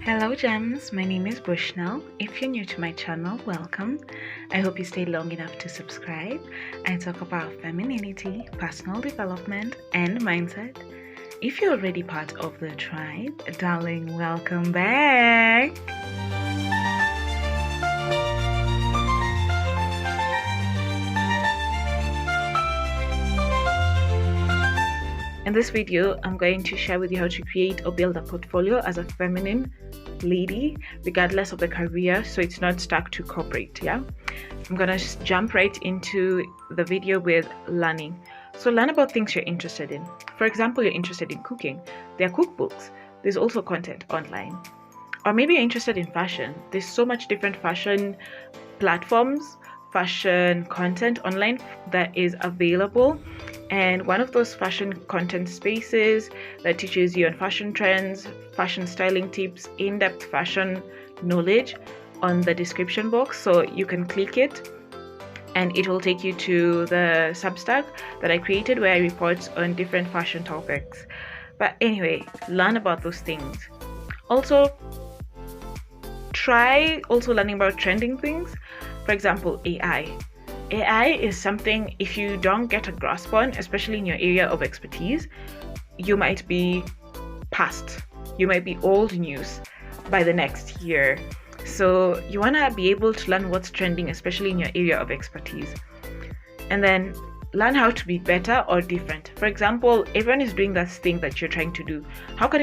Hello gems, my name is Bushnell. If you're new to my channel, welcome. I hope you stay long enough to subscribe. I talk about femininity, personal development, and mindset. If you're already part of the tribe, darling, welcome back. In this video, I'm going to share with you how to create or build a portfolio as a feminine lady, regardless of the career, so it's not stuck to corporate. I'm gonna just jump right into the video with learning. So learn about things you're interested in. For example, you're interested in cooking. There are cookbooks. There's also content online. Or maybe you're interested in fashion. There's so much different fashion platforms, fashion content online that is available. And one of those fashion content spaces that teaches you on fashion trends, fashion styling tips, in-depth fashion knowledge on the description box. So you can click it and it will take you to the Substack that I created where I report on different fashion topics. But anyway, learn about those things. Also, try also learning about trending things. For example, AI. AI is something, if you don't get a grasp on, especially in your area of expertise, you might be past. You might be old news by the next year. So you want to be able to learn what's trending, especially in your area of expertise. And then learn how to be better or different. For example, everyone is doing that thing that you're trying to do. How can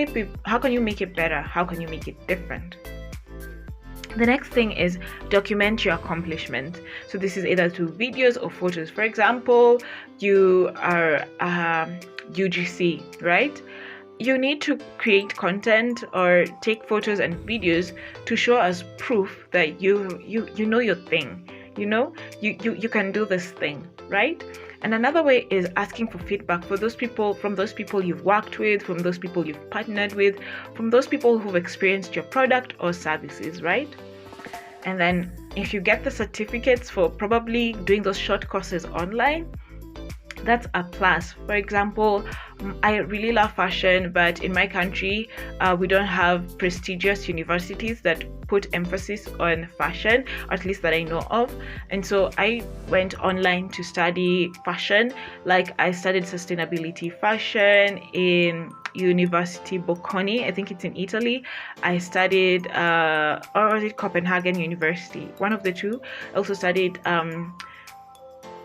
you make it better? How can you make it different? The next thing is document your accomplishment. So this is either through videos or photos. For example, you are UGC, right? You need to create content or take photos and videos to show as proof that you know your thing. You can do this thing, right? And another way is asking for feedback from those people you've worked with, from those people you've partnered with, from those people who've experienced your product or services, right? And then if you get the certificates for probably doing those short courses online, that's a plus. For example, I really love fashion, but in my country, we don't have prestigious universities that put emphasis on fashion, or at least that I know of. And so I went online to study fashion. Like I studied sustainability fashion in University Bocconi, I think it's in Italy. I studied, or was it Copenhagen University? One of the two. I also studied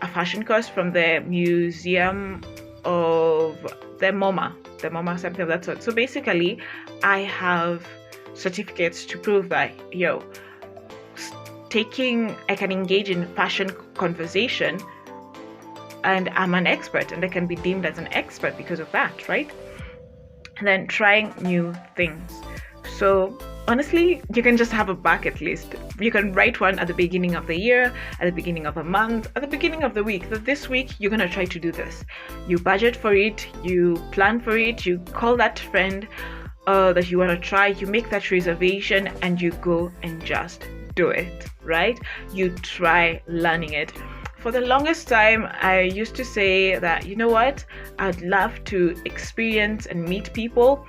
a fashion course from the Museum of the MoMA, something of that sort. So basically, I have certificates to prove that, I can engage in fashion conversation and I'm an expert and I can be deemed as an expert because of that, right? And then trying new things. So honestly, you can just have a bucket list. You can write one at the beginning of the year, at the beginning of a month, at the beginning of the week, that this week you're going to try to do this. You budget for it, you plan for it, you call that friend that you want to try, you make that reservation and you go and just do it, right? You try learning it. For the longest time, I used to say that, you know what, I'd love to experience and meet people.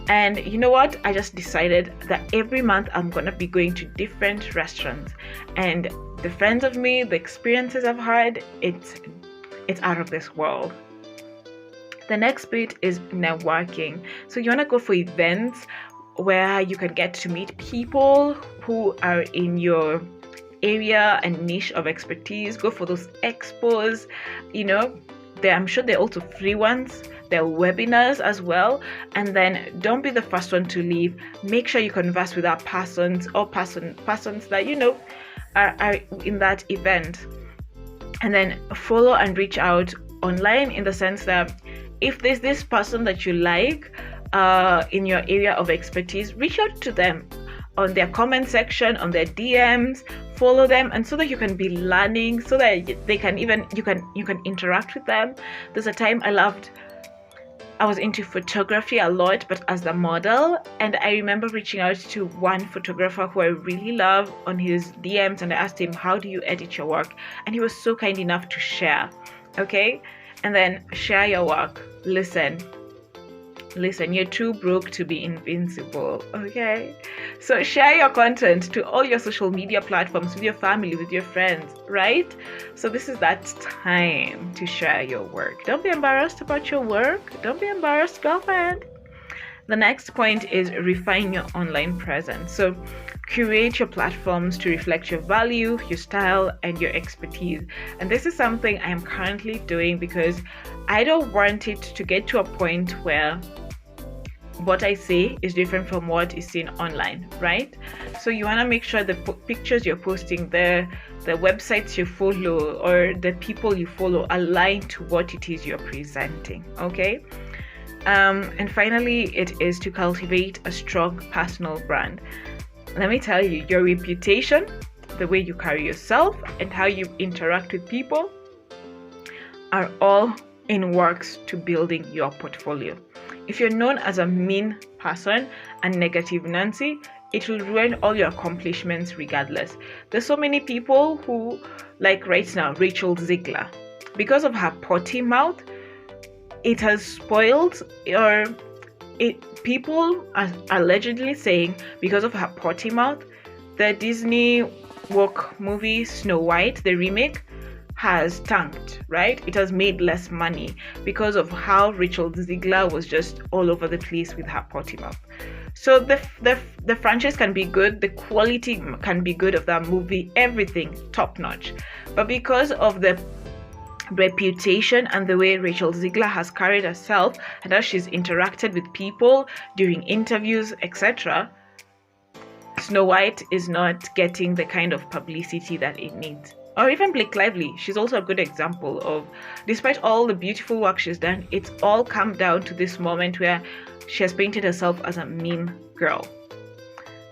And you know what? I just decided that every month I'm going to be going to different restaurants. And the friends of me, the experiences I've had, it's out of this world. The next bit is networking. So you want to go for events where you can get to meet people who are in your area and niche of expertise. Go for those expos. I'm sure they're also free ones. There are webinars as well. And then don't be the first one to leave. Make sure you converse with our persons that are in that event. And then follow and reach out online, in the sense that if there's this person that you like in your area of expertise, reach out to them on their comment section, on their DMs, follow them, and so that you can be learning, so that they can you can interact with them. There's a time I was into photography a lot, but as a model, and I remember reaching out to one photographer who I really love on his DMs, and I asked him, how do you edit your work? And he was so kind enough to share. Okay, and then share your work. Listen, Listen, you're too broke to be invincible, okay? So share your content to all your social media platforms with your family, with your friends, right? So this is that time to share your work. Don't be embarrassed about your work. Don't be embarrassed, girlfriend. The next point is refine your online presence. So curate your platforms to reflect your value, your style, and your expertise. And this is something I am currently doing because I don't want it to get to a point where what I say is different from what is seen online, right? So you want to make sure the pictures you're posting, the websites you follow, or the people you follow align to what it is you're presenting, okay? And finally, it is to cultivate a strong personal brand. Let me tell you, your reputation, the way you carry yourself, and how you interact with people are all in works to building your portfolio. If you're known as a mean person and negative Nancy, it will ruin all your accomplishments regardless. There's so many people who, like right now, Rachel Ziegler, because of her potty mouth, it has spoiled, or people are allegedly saying because of her potty mouth, the Disney woke movie Snow White, the remake, has tanked, right? It has made less money because of how Rachel Ziegler was just all over the place with her potty mouth. So the franchise can be good, the quality can be good of that movie, everything top notch, but because of the reputation and the way Rachel Ziegler has carried herself and how she's interacted with people during interviews, etc., Snow White is not getting the kind of publicity that it needs. Or even Blake Lively, she's also a good example of, despite all the beautiful work she's done, it's all come down to this moment where she has painted herself as a mean girl.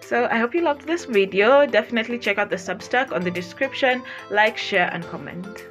So I hope you loved this video. Definitely check out the Substack on the description. Like, share, and comment.